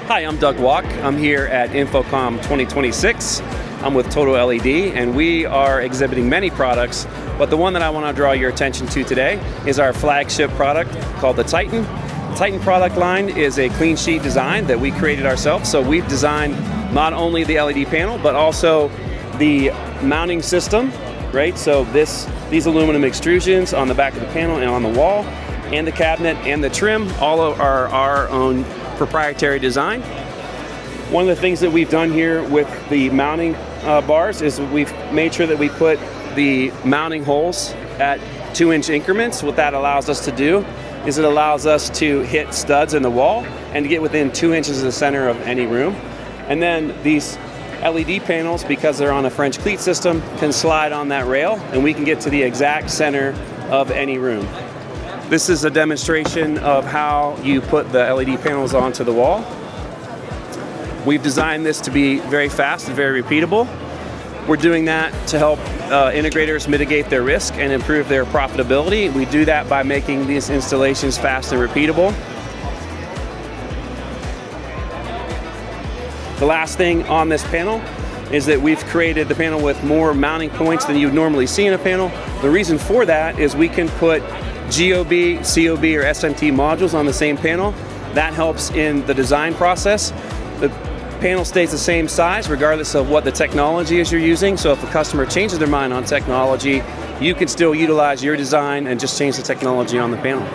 Hi, I'm Doug Wack. I'm here at InfoComm 2026. I'm with Total LED, and we are exhibiting many products, but the one that I want to draw your attention to today is our flagship product called the Titan. The Titan product line is a clean sheet design that we created ourselves, so we've designed not only the LED panel, but also the mounting system, right? So these aluminum extrusions on the back of the panel and on the wall, and the cabinet and the trim, all are our own proprietary design. One of the things that we've done here with the mounting bars is we've made sure that we put the mounting holes at 2-inch increments. What that allows us to do is it allows us to hit studs in the wall and to get within 2 inches of the center of any room. And then these LED panels, because they're on a French cleat system, can slide on that rail and we can get to the exact center of any room. This is a demonstration of how you put the LED panels onto the wall. We've designed this to be very fast and very repeatable. We're doing that to help integrators mitigate their risk and improve their profitability. We do that by making these installations fast and repeatable. The last thing on this panel is that we've created the panel with more mounting points than you'd normally see in a panel. The reason for that is we can put GOB, COB, or SMT modules on the same panel. That helps in the design process. The panel stays the same size regardless of what the technology is you're using. So if a customer changes their mind on technology, you can still utilize your design and just change the technology on the panel.